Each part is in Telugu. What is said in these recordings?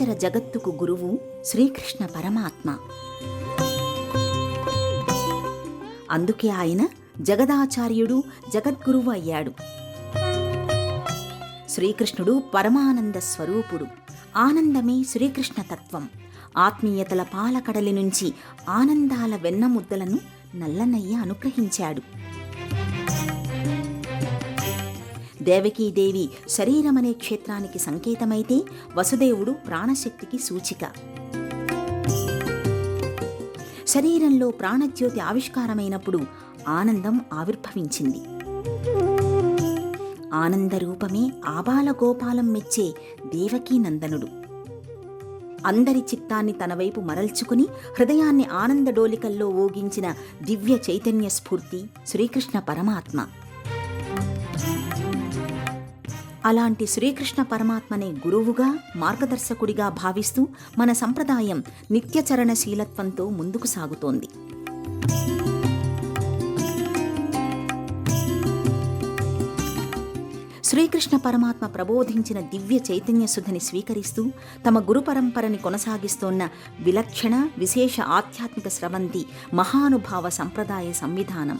చరాచర జగత్తుకు గురువు శ్రీకృష్ణ పరమాత్మ. అందుకే ఆయన జగదాచార్యుడు, జగద్గురువు అయ్యాడు. శ్రీకృష్ణుడు పరమానంద స్వరూపుడు. ఆనందమే శ్రీకృష్ణ తత్వం. ఆత్మీయతల పాలకడలి నుంచి ఆనందాల వెన్నముద్దలను నల్లనయ్య అనుగ్రహించాడు. దేవకీదేవి శరీరమనే క్షేత్రానికి సంకేతమైతే వసుదేవుడు ప్రాణశక్తికి సూచిక. శరీరంలో ప్రాణజ్యోతి ఆవిష్కారమైనప్పుడు ఆనందం ఆవిర్భవించింది. ఆనందరూపమే ఆబాలగోపాలం మెచ్చే దేవకీనందనుడు. అందరి చిత్తాన్ని తన వైపు మరల్చుకుని హృదయాన్ని ఆనందడోలికల్లో ఊగించిన దివ్య చైతన్య స్ఫూర్తి శ్రీకృష్ణ పరమాత్మ. అలాంటి శ్రీకృష్ణ పరమాత్మనే గురువుగా, మార్గదర్శకుడిగా భావిస్తూ మన సంప్రదాయం నిత్యచరణశీలత్వంతో ముందుకు సాగుతోంది. శ్రీకృష్ణ పరమాత్మ ప్రబోధించిన దివ్య చైతన్య సుధని స్వీకరిస్తూ తమ గురు పరంపరని కొనసాగిస్తోన్న విలక్షణ, విశేష ఆధ్యాత్మిక స్రవంతి మహానుభావ సంప్రదాయ సంవిధానం.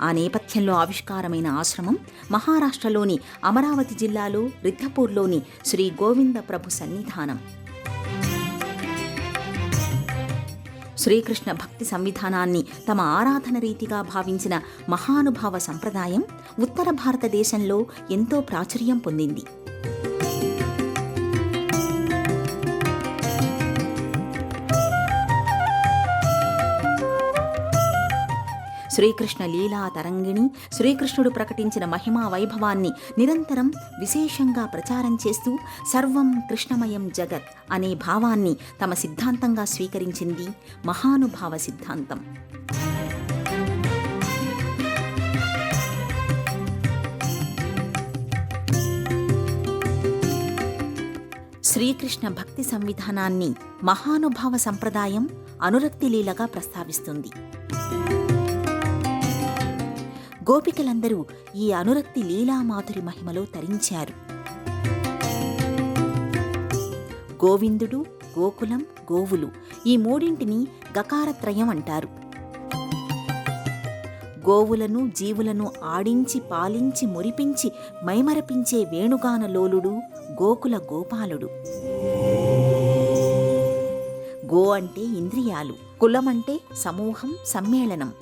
ఆ నేపథ్యంలో ఆవిష్కారమైన ఆశ్రమం మహారాష్ట్రలోని అమరావతి జిల్లాలో రిద్ధపూర్లోని శ్రీ గోవింద ప్రభు సన్నిధానం. శ్రీకృష్ణ భక్తి సంవిధానాన్ని తమ ఆరాధన రీతిగా భావించిన మహానుభావ సంప్రదాయం ఉత్తర భారతదేశంలో ఎంతో ప్రాచుర్యం పొందింది. శ్రీకృష్ణ లీలా తరంగిణి, శ్రీకృష్ణుడు ప్రకటించిన మహిమా వైభవాన్ని నిరంతరం విశేషంగా ప్రచారం చేస్తూ సర్వం కృష్ణమయం జగత్ అనే భావాన్ని తమ సిద్ధాంతంగా స్వీకరించింది మహానుభావ సిద్ధాంతం. శ్రీకృష్ణ భక్తి సంవిధానాన్ని మహానుభావ సంప్రదాయం అనురక్తి లీలగా ప్రస్తావిస్తుంది. గోపికలందరూ ఈ అనురక్తి లీలామాధురి మహిమలో తరించారు. గోవిందుడు, గోకులం, గోవులు ఈ మూడింటిని గకారత్రయం అంటారు. గోవులను, జీవులను ఆడించి, పాలించి, మురిపించి, మైమరపించే వేణుగాన లోలుడు గోకుల గోపాలుడు. గో అంటే ఇంద్రియాలు, కులం అంటే సమూహం, సమ్మేళనం.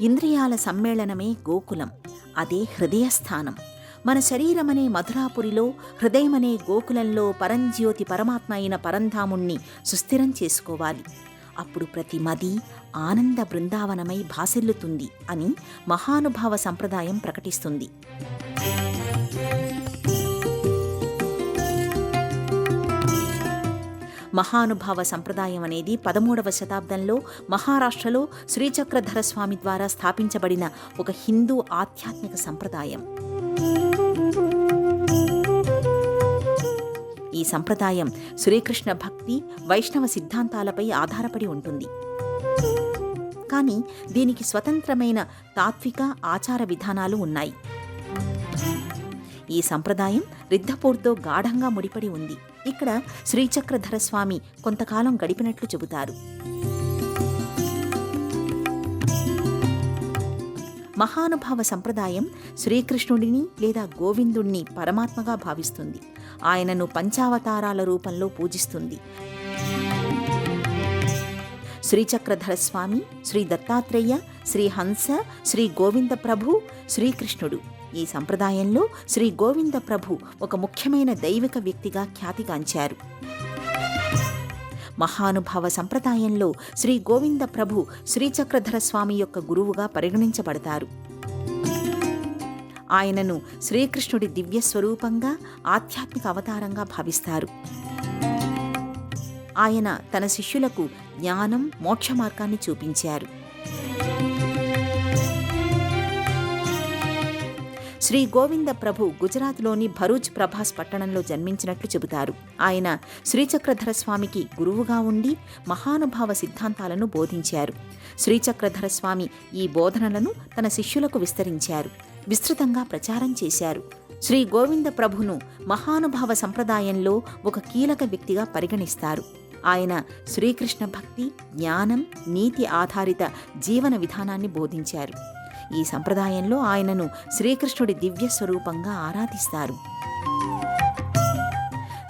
ఇంద్రియాల సమ్మేళనమే గోకులం. అదే హృదయస్థానం. మన శరీరమనే మధురాపురిలో, హృదయమనే గోకులంలో పరంజ్యోతి పరమాత్మ అయిన పరంధాముణ్ణి సుస్థిరం చేసుకోవాలి. అప్పుడు ప్రతి మది ఆనంద బృందావనమై భాసిల్లుతుంది అని మహానుభావ సంప్రదాయం ప్రకటిస్తుంది. మహానుభావ సంప్రదాయం అనేది 13వ శతాబ్దంలో మహారాష్ట్రలో శ్రీచక్రధర స్వామి ద్వారా స్థాపించబడిన ఒక హిందూ ఆధ్యాత్మిక సంప్రదాయం. ఈ సంప్రదాయం శ్రీకృష్ణ భక్తి, వైష్ణవ సిద్ధాంతాలపై ఆధారపడి ఉంటుంది. కానీ దీనికి స్వతంత్రమైన తాత్విక ఆచార విధానాలు ఉన్నాయి. ఈ సంప్రదాయం రిద్ధపూర్తో గాఢంగా ముడిపడి ఉంది. ఇక్కడ శ్రీచక్రధర స్వామి కొంతకాలం గడిపినట్లు చెబుతారు. మహానుభావ సంప్రదాయం శ్రీకృష్ణుడిని లేదా గోవిందుణ్ణి పరమాత్మగా భావిస్తుంది. ఆయనను పంచావతారాల రూపంలో పూజిస్తుంది. శ్రీచక్రధర స్వామి, శ్రీ దత్తాత్రేయ, శ్రీ హంస, శ్రీ గోవింద ప్రభు, శ్రీకృష్ణుడు. ఈ సంప్రదాయంలో శ్రీ గోవింద ప్రభు ఒక ముఖ్యమైన దైవిక వ్యక్తిగా ఖ్యాతిగాంచారు. మహానుభావ సంప్రదాయంలో శ్రీ గోవింద ప్రభు శ్రీచక్రధర స్వామి యొక్క గురువుగా పరిగణించబడతారు. ఆయనను శ్రీకృష్ణుడి దివ్యస్వరూపంగా, ఆధ్యాత్మిక అవతారంగా భావిస్తారు. ఆయన తన శిష్యులకు జ్ఞానం, మోక్ష మార్గాన్ని చూపించారు. శ్రీ గోవింద ప్రభు గుజరాత్లోని భరూచ్ ప్రభాస్ పట్టణంలో జన్మించినట్లు చెబుతారు. ఆయన శ్రీచక్రధర స్వామికి గురువుగా ఉండి మహానుభావ సిద్ధాంతాలను బోధించారు. శ్రీచక్రధర స్వామి ఈ బోధనలను తన శిష్యులకు విస్తరించారు, విస్తృతంగా ప్రచారం చేశారు. శ్రీ గోవింద ప్రభును మహానుభావ సంప్రదాయంలో ఒక కీలక వ్యక్తిగా పరిగణిస్తారు. ఆయన శ్రీకృష్ణ భక్తి, జ్ఞానం, నీతి ఆధారిత జీవన విధానాన్ని బోధించారు. ఈ సంప్రదాయంలో ఆయనను శ్రీకృష్ణుడి దివ్య స్వరూపంగా ఆరాధిస్తారు.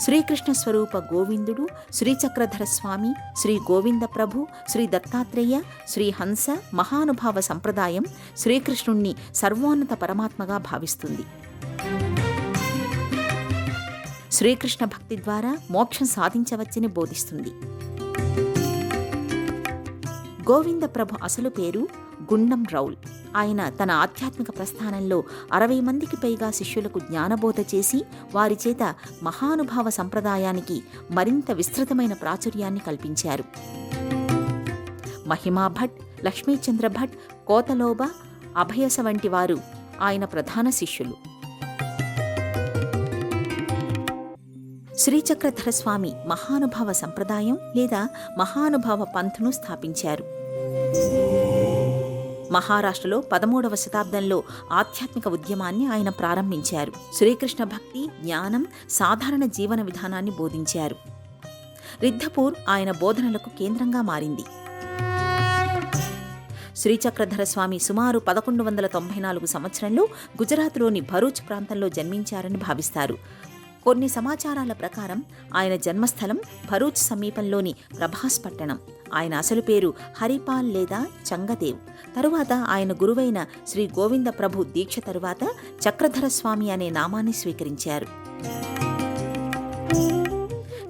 శ్రీకృష్ణ స్వరూప గోవిందుడు, శ్రీచక్రధర స్వామి, శ్రీ గోవింద ప్రభు, శ్రీ దత్తాత్రేయ, శ్రీ హంస మహానుభావ సంప్రదాయం శ్రీకృష్ణుణ్ణి సర్వోన్నత పరమాత్మగా భావిస్తుంది. శ్రీకృష్ణ భక్తి ద్వారా మోక్షం సాధించవచ్చని బోధిస్తుంది. గోవింద ప్రభు అసలు పేరు గుండం రౌల్. ఆయన తన ఆధ్యాత్మిక ప్రస్థానంలో 60 మందికి పైగా శిష్యులకు జ్ఞానబోధ చేసి వారి చేత మహానుభావ సంప్రదాయానికి మరింత విస్తృతమైన ప్రాచుర్యాన్ని కల్పించారు. మహిమా భట్, లక్ష్మీచంద్ర భట్, కోతలోబ, అభయస వంటి వారు ఆయన ప్రధాన శిష్యులు. శ్రీచక్రధర స్వామి మహానుభావ సంప్రదాయం లేదా మహానుభావ పంథ్ను స్థాపించారు. మహారాష్ట్రలో 13వ శతాబ్దంలో ఆధ్యాత్మిక ఉద్యమాన్ని ఆయన ప్రారంభించారు. శ్రీకృష్ణ భక్తి, జ్ఞానం, సాధారణ జీవన విధానాన్ని బోధించారు. రిద్ధపూర్ ఆయన బోధనలకు కేంద్రంగా మారింది. శ్రీచక్రధర స్వామి సుమారు 1194 సంవత్సరంలో గుజరాత్లోని భరూచ్ ప్రాంతంలో జన్మించారని భావిస్తారు. కొన్ని సమాచారాల ప్రకారం ఆయన జన్మస్థలం భరూచ్ సమీపంలోని ప్రభాస్ పట్టణం. ఆయన అసలు పేరు హరిపాల్ లేదా చంగదేవ్. తరువాత ఆయన గురువైన శ్రీ గోవింద ప్రభు దీక్ష తరువాత చక్రధర స్వామి అనే నామాన్ని స్వీకరించారు.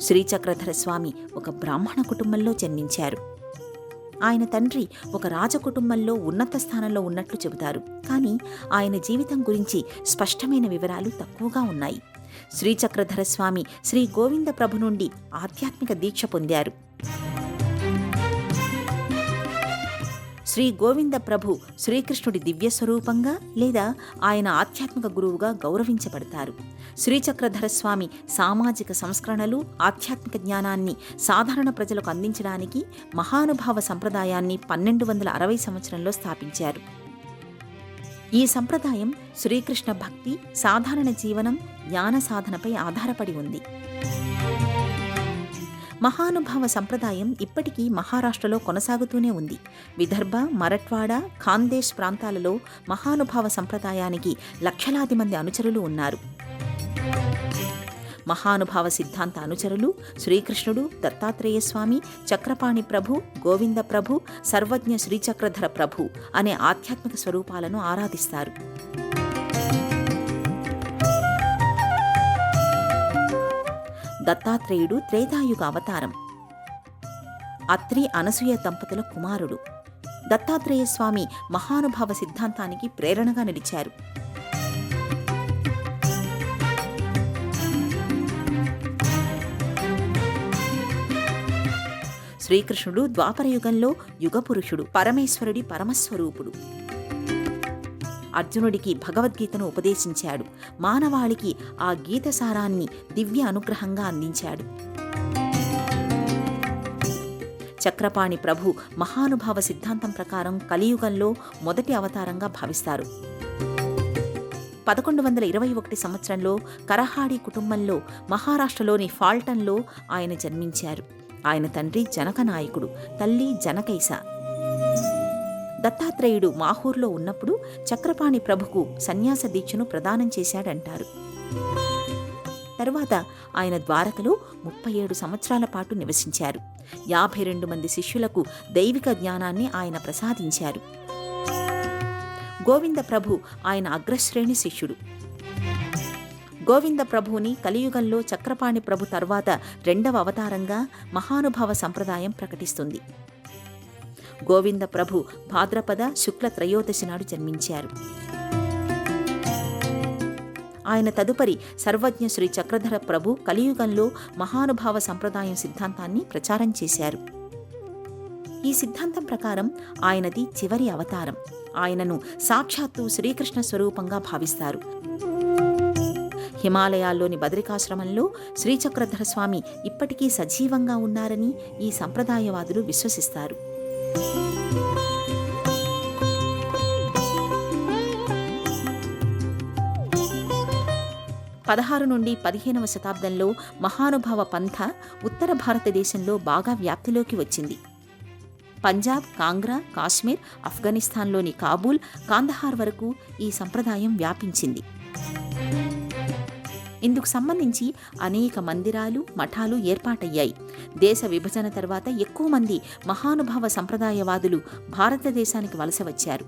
శ్రీచక్రధర స్వామి ఒక బ్రాహ్మణ కుటుంబంలో జన్మించారు. ఆయన తండ్రి ఒక రాజకుటుంబంలో ఉన్నత స్థానంలో ఉన్నట్లు చెబుతారు. కానీ ఆయన జీవితం గురించి స్పష్టమైన వివరాలు తక్కువగా ఉన్నాయి. శ్రీచక్రధర స్వామి శ్రీ గోవింద ప్రభు నుండి ఆధ్యాత్మిక దీక్ష పొందారు. శ్రీ గోవింద ప్రభు శ్రీకృష్ణుడి దివ్య స్వరూపంగా లేదా ఆయన ఆధ్యాత్మిక గురువుగా గౌరవించబడతారు. శ్రీచక్రధర స్వామి సామాజిక సంస్కరణలు, ఆధ్యాత్మిక జ్ఞానాన్ని సాధారణ ప్రజలకు అందించడానికి మహానుభావ సంప్రదాయాన్ని 1260 సంవత్సరంలో స్థాపించారు. ఈ సంప్రదాయం శ్రీకృష్ణ భక్తి, సాధారణ జీవనం, జ్ఞాన సాధనపై ఆధారపడి ఉంది. మహానుభావ సంప్రదాయం ఇప్పటికీ మహారాష్ట్రలో కొనసాగుతూనే ఉంది. విదర్భ, మరఠ్వాడ, ఖాందేశ్ ప్రాంతాలలో మహానుభావ సంప్రదాయానికి లక్షలాది మంది అనుచరులు ఉన్నారు. మహానుభావ సిద్ధాంత అనుచరులు శ్రీకృష్ణుడు, దత్తాత్రేయ స్వామి, చక్రపాణి ప్రభు, గోవింద ప్రభు, సర్వజ్ఞ శ్రీచక్రధర ప్రభు అనే ఆధ్యాత్మిక స్వరూపాలను ఆరాధిస్తారు. దత్తాత్రేయుడు త్రేతాయుగ అవతారం. అత్రి, అనసూయ దంపతుల కుమారుడు. దత్తాత్రేయ స్వామి మహానుభావ సిద్ధాంతానికి ప్రేరణగా నిలిచారు. శ్రీకృష్ణుడు ద్వాపరయుగంలో యుగపురుషుడు, పరమేశ్వరుడి పరమస్వరూపుడు. అర్జునుడికి భగవద్గీతను ఉపదేశించాడు. మానవాళికి ఆ గీత సారాన్ని దివ్య అనుగ్రహంగా అందించాడు. చక్రపాణి ప్రభు మహానుభావ సిద్ధాంతం ప్రకారం కలియుగంలో మొదటి అవతారంగా భావిస్తారు. 1121 సంవత్సరంలో కరహాడి కుటుంబంలో మహారాష్ట్రలోని ఫాల్టన్లో ఆయన జన్మించారు. ఆయన తండ్రి జనక నాయకుడు, తల్లి జనకైస. దత్తాత్రేయుడు మాహూర్లో ఉన్నప్పుడు చక్రపాణి ప్రభుకు సన్యాస దీక్షను ప్రదానం చేశాడంటారు. తరువాత ఆయన ద్వారకలో 37 సంవత్సరాల పాటు నివసించారు. 52 మంది శిష్యులకు దైవిక జ్ఞానాన్ని ఆయన ప్రసాదించారు. గోవింద ప్రభు ఆయన అగ్రశ్రేణి శిష్యుడు. గోవింద ప్రభువుని కలియుగంలో చక్రపాణి ప్రభు తర్వాత 2వ అవతారంగా మహానుభావ సంప్రదాయం ప్రకటిస్తుంది. గోవింద ప్రభు భాద్రపద శుక్ల త్రయోదశి నాడు జన్మించారు. ఆయన తదుపరి సర్వజ్ఞ శ్రీ చక్రధర ప్రభు కలియుగంలో మహానుభావ సంప్రదాయం సిద్ధాంతాన్ని ప్రచారం చేశారు. ఈ సిద్ధాంతం ప్రకారం ఆయనది చివరి అవతారం. ఆయనను సాక్షాత్తు శ్రీకృష్ణ స్వరూపంగా భావిస్తారు. హిమాలయాల్లోని బదరికాశ్రమంలో శ్రీచక్రధర స్వామి ఇప్పటికీ సజీవంగా ఉన్నారని ఈ సంప్రదాయవాదులు విశ్వసిస్తారు. 16 నుండి 15వ శతాబ్దంలో మహానుభావ పంథ ఉత్తర భారతదేశంలో బాగా వ్యాప్తిలోకి వచ్చింది. పంజాబ్, కాంగ్రా, కాశ్మీర్, ఆఫ్ఘనిస్తాన్లోని కాబూల్, కాందహార్ వరకు ఈ సంప్రదాయం వ్యాపించింది. ఇందుకు సంబంధించి అనేక మందిరాలు, మఠాలు ఏర్పాటయ్యాయి. దేశ విభజన తర్వాత ఎక్కువ మంది మహానుభావ సంప్రదాయవాదులు భారతదేశానికి వలస వచ్చారు.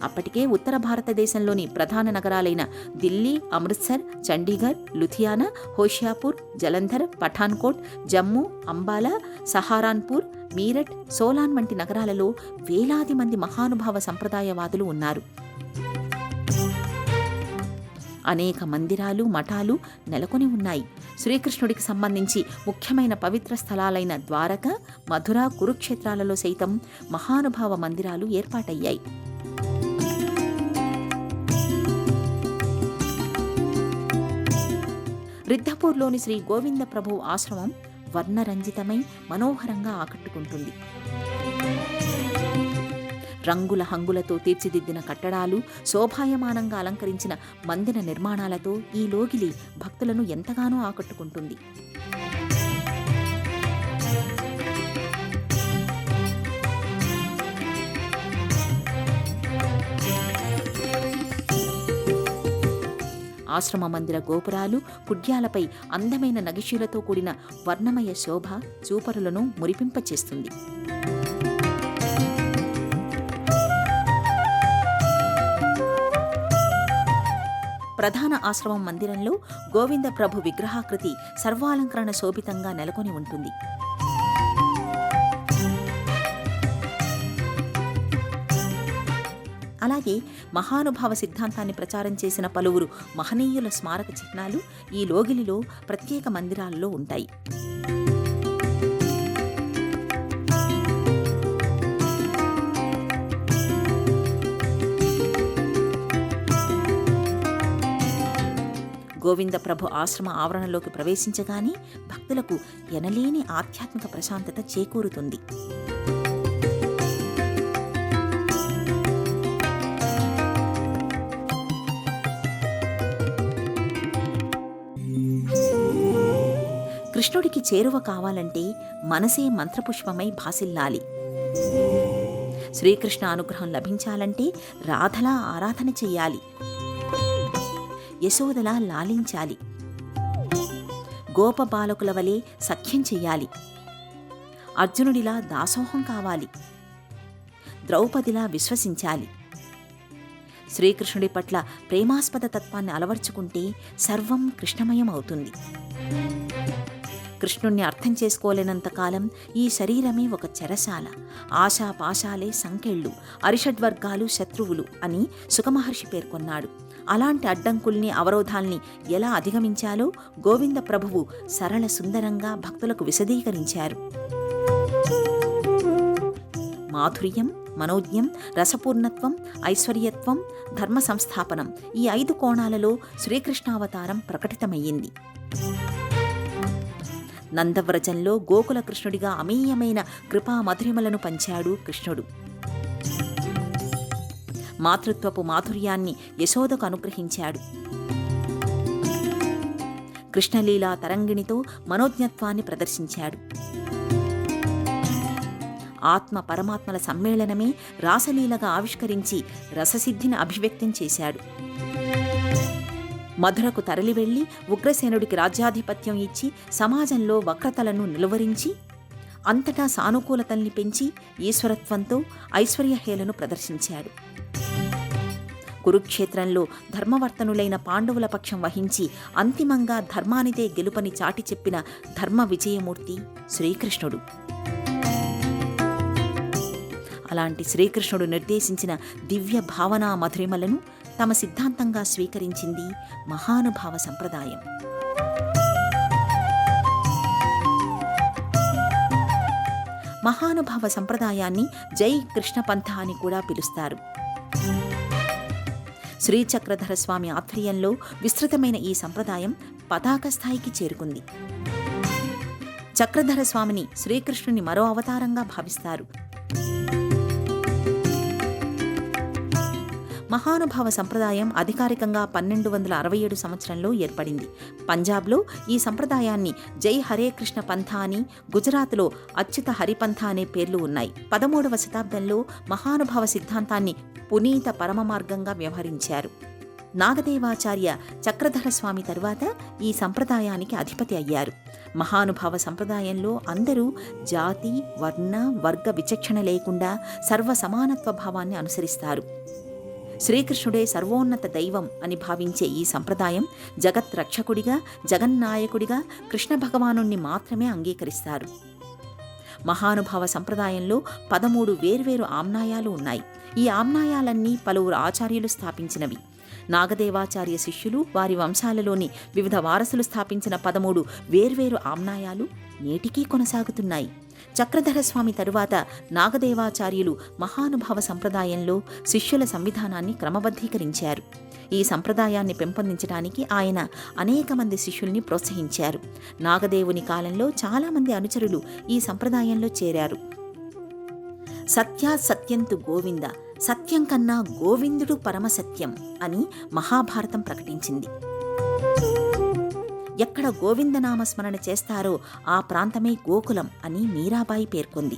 అప్పటికే ఉత్తర భారతదేశంలోని ప్రధాన నగరాలైన ఢిల్లీ, అమృత్సర్, చండీగఢ్, లుధియానా, హోషియాపూర్, జలంధర్, పఠాన్కోట్, జమ్మూ, అంబాలా, సహారాన్పూర్, మీరట్, సోలాన్ వంటి నగరాలలో వేలాది మంది మహానుభావ సంప్రదాయవాదులు ఉన్నారు. అనేక మందిరాలు, మఠాలు నెలకొని ఉన్నాయి. శ్రీకృష్ణుడికి సంబంధించి ముఖ్యమైన పవిత్ర స్థలాలైన ద్వారక, మధుర, కురుక్షేత్రాలలో సైతం మహానుభావ మందిరాలు ఏర్పాటయ్యాయి. రిద్ధపూర్లోని శ్రీ గోవింద ప్రభు ఆశ్రమం వర్ణరంజితమై మనోహరంగా ఆకట్టుకుంటుంది. రంగుల హంగులతో తీర్చిదిద్దిన కట్టడాలు, శోభాయమానంగా అలంకరించిన మందిర నిర్మాణాలతో ఈ లోగిలి భక్తులను ఎంతగానో ఆకట్టుకుంటుంది. ఆశ్రమ మందిర గోపురాలు, కుడ్యాలపై అందమైన నగిషీలతో కూడిన వర్ణమయ శోభ చూపరులను మురిపింపచేస్తుంది. ప్రధాన ఆశ్రమం మందిరంలో గోవింద ప్రభు విగ్రహాకృతి సర్వాలంకరణ శోభితంగా నెలకొని ఉంటుంది. అలాగే మహానుభావ సిద్ధాంతాన్ని ప్రచారం చేసిన పలువురు మహనీయుల స్మారక చిహ్నాలు ఈ లోగిలిలో ప్రత్యేక మందిరాల్లో ఉంటాయి. గోవింద ప్రభు ఆశ్రమ ఆవరణలోకి ప్రవేశించగానే భక్తులకు ఎనలేని ఆధ్యాత్మిక ప్రశాంతత చేకూరుతుంది. కృష్ణుడికి చేరువ కావాలంటే మనసే మంత్రపుష్పమై భాసిల్లాలి. శ్రీకృష్ణ అనుగ్రహం లభించాలంటే రాధలా ఆరాధన చెయ్యాలి, యశోదలా లాలించాలి, గోపబాలకుల వలె సఖ్యం చెయ్యాలి, అర్జునుడిలా దాసోహం కావాలి, ద్రౌపదిలా విశ్వసించాలి. శ్రీకృష్ణుడి పట్ల ప్రేమాస్పద తత్వాన్ని అలవర్చుకుంటే సర్వం కృష్ణమయం అవుతుంది. కృష్ణుణ్ణి అర్థం చేసుకోలేనంతకాలం ఈ శరీరమే ఒక చెరసాల, ఆశాపాశాలే సంకెళ్ళు, అరిషడ్వర్గాలు శత్రువులు అని సుఖమహర్షి పేర్కొన్నాడు. అలాంటి అడ్డంకుల్ని, అవరోధాల్ని ఎలా అధిగమించాలో గోవింద ప్రభువు సరళ సుందరంగా భక్తులకు విశదీకరించారు. మాధుర్యం, మనోజ్ఞం, రసపూర్ణత్వం, ఐశ్వర్యత్వం, ధర్మ సంస్థాపనం ఈ 5 కోణాలలో శ్రీకృష్ణావతారం ప్రకటితమయ్యింది. నందవ్రజంలో గోకుల కృష్ణుడిగా అమేయమైన కృపా మధురిమలను పంచాడు కృష్ణుడు. మాతృత్వపు మాధుర్యాన్ని యశోదకు అనుగ్రహించాడు. కృష్ణలీలా తరంగిణితో మనోజ్ఞత్వాన్ని ప్రదర్శించాడు. ఆత్మ పరమాత్మల సమ్మేళనమే రాసలీలగా ఆవిష్కరించి రససిద్ధిని అభివ్యక్తం చేశాడు. మధురకు తరలివెళ్లి ఉగ్రసేనుడికి రాజ్యాధిపత్యం ఇచ్చి సమాజంలో వక్రతలను నిలువరించి అంతటా సానుకూలతల్ని పెంచి ఈశ్వరత్వంతో ఐశ్వర్యహేళను ప్రదర్శించాడు. కురుక్షేత్రంలో ధర్మవర్తనులైన పాండవుల పక్షం వహించి అంతిమంగా ధర్మానిదే గెలుపని చాటి చెప్పిన ధర్మ విజయమూర్తి శ్రీకృష్ణుడు. అలాంటి శ్రీకృష్ణుడు నిర్దేశించిన దివ్య భావనా మధురిమలను తమ సిద్ధాంతంగా స్వీకరించింది మహానుభావ సంప్రదాయం. మహానుభావ సంప్రదాయాన్ని జై కృష్ణ పంథ అని కూడా పిలుస్తారు. శ్రీచక్రధర స్వామి ఆధ్వర్యంలో విస్తృతమైన ఈ సంప్రదాయం పతాక స్థాయికి చేరుకుంది. చక్రధర స్వామిని శ్రీకృష్ణుని మరో అవతారంగా భావిస్తారు. మహానుభావ సంప్రదాయం అధికారికంగా 1267 సంవత్సరంలో ఏర్పడింది. పంజాబ్లో ఈ సంప్రదాయాన్ని జై హరే కృష్ణ పంథ అని, గుజరాత్లో అచ్యుత హరిపంథ అనే పేర్లు ఉన్నాయి. 13వ శతాబ్దంలో మహానుభావ సిద్ధాంతాన్ని పునీత పరమ మార్గంగా వ్యవహరించారు. నాగదేవాచార్య చక్రధర స్వామి తరువాత ఈ సంప్రదాయానికి అధిపతి అయ్యారు. మహానుభావ సంప్రదాయంలో అందరూ జాతి, వర్ణ, వర్గ విచక్షణ లేకుండా సర్వ సమానత్వ భావాన్ని అనుసరిస్తారు. శ్రీకృష్ణుడే సర్వోన్నత దైవం అని భావించే ఈ సంప్రదాయం జగత్ రక్షకుడిగా, జగన్నాయకుడిగా కృష్ణ భగవానుణ్ణి మాత్రమే అంగీకరిస్తారు. మహానుభావ సంప్రదాయంలో 13 వేర్వేరు ఆమ్నాయాలు ఉన్నాయి. ఈ ఆమ్నాయాలన్నీ పలువురు ఆచార్యులు స్థాపించినవి. నాగదేవాచార్య శిష్యులు, వారి వంశాలలోని వివిధ వారసులు స్థాపించిన 13 వేర్వేరు ఆమ్నాయాలు నేటికీ కొనసాగుతున్నాయి. చక్రధర స్వామి తరువాత నాగదేవాచార్యులు మహానుభావ సంప్రదాయంలో శిష్యుల సంవిధానాన్ని క్రమబద్ధీకరించారు. ఈ సంప్రదాయాన్ని పెంపొందించడానికి ఆయన అనేక మంది శిష్యుల్ని ప్రోత్సహించారు. నాగదేవుని కాలంలో చాలామంది అనుచరులు ఈ సంప్రదాయంలో చేరారు. సత్యాసత్యంతు గోవింద, సత్యం కన్నా గోవిందుడు పరమసత్యం అని మహాభారతం ప్రకటించింది. ఎక్కడ గోవిందనామ స్మరణ చేస్తారో ఆ ప్రాంతమే గోకులం అని మీరాబాయి పేర్కొంది.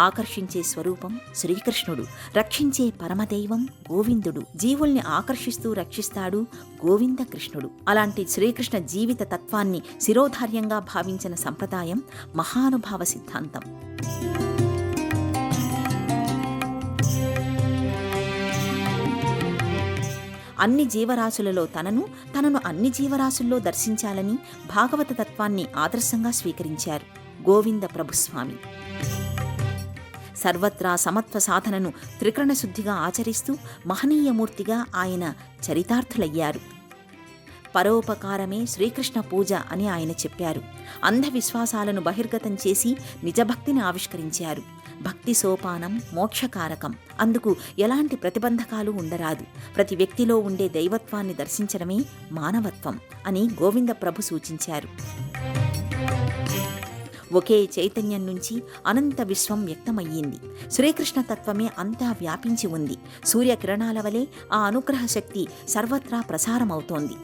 ఆకర్షించే స్వరూపం శ్రీకృష్ణుడు, రక్షించే పరమదైవం గోవిందుడు, జీవుల్ని ఆకర్షిస్తూ రక్షిస్తాడు గోవింద కృష్ణుడు. అలాంటి శ్రీకృష్ణ జీవిత తత్వాన్ని శిరోధార్యంగా భావించిన సంప్రదాయం మహానుభావ సిద్ధాంతం. అన్ని జీవరాశులలో తనను అన్ని జీవరాశుల్లో దర్శించాలని భాగవత తత్వాన్ని ఆదర్శంగా స్వీకరించారు గోవింద ప్రభుస్వామి. సర్వత్రా సమత్వ సాధనను త్రికరణ శుద్ధిగా ఆచరిస్తూ మహనీయమూర్తిగా ఆయన చరితార్థులయ్యారు. పరోపకారమే శ్రీకృష్ణ పూజ అని ఆయన చెప్పారు. అంధవిశ్వాసాలను బహిర్గతం చేసి నిజభక్తిని ఆవిష్కరించారు. భక్తి సోపానం మోక్షకారకం. అందుకు ఎలాంటి ప్రతిబంధకాలు ఉండరాదు. ప్రతి వ్యక్తిలో ఉండే దైవత్వాన్ని దర్శించడమే మానవత్వం అని గోవింద ప్రభు సూచించారు. ఒకే చైతన్యం నుంచి అనంత విశ్వం వ్యక్తమయ్యింది. శ్రీకృష్ణ తత్వమే అంతా వ్యాపించి ఉంది. సూర్యకిరణాల వలె ఆ అనుగ్రహ శక్తి సర్వత్రా ప్రసారమవుతోంది.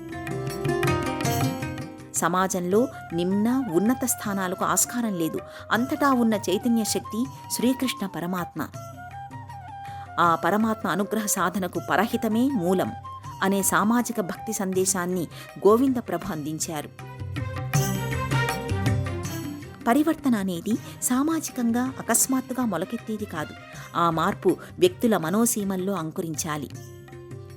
సమాజంలో నిమ్న ఉన్నత స్థానాలకు ఆస్కారం లేదు. అంతటా ఉన్న చైతన్య శక్తి శ్రీకృష్ణ పరమాత్మ. ఆ పరమాత్మ అనుగ్రహ సాధనకు పరహితమే మూలం అనే సామాజిక భక్తి సందేశాన్ని గోవింద ప్రభు అందించారు. పరివర్తన అనేది సామాజికంగా అకస్మాత్తుగా మొలకెత్తేది కాదు. ఆ మార్పు వ్యక్తుల మనోసీమల్లో అంకురించాలి.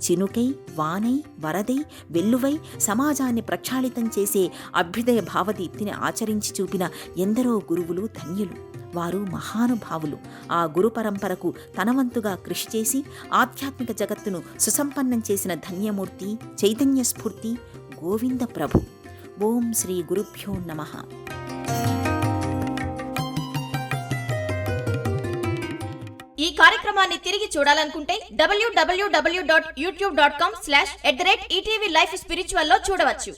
చినుకై, వానై, వరదై, వెల్లువై సమాజాన్ని ప్రక్షాళితం చేసే అభ్యుదయ భావదీప్తిని ఆచరించి చూపిన ఎందరో గురువులు ధన్యులు. వారు మహానుభావులు. ఆ గురు పరంపరకు తనవంతుగా కృషి చేసి ఆధ్యాత్మిక జగత్తును సుసంపన్నం చేసిన ధన్యమూర్తి, చైతన్య స్ఫూర్తి గోవింద ప్రభు. ఓం శ్రీ గురుభ్యో నమః. ఈ కార్యక్రమాన్ని తిరిగి చూడాలనుకుంటే www.youtube.com/@ETV Life Spiritual లో చూడవచ్చు.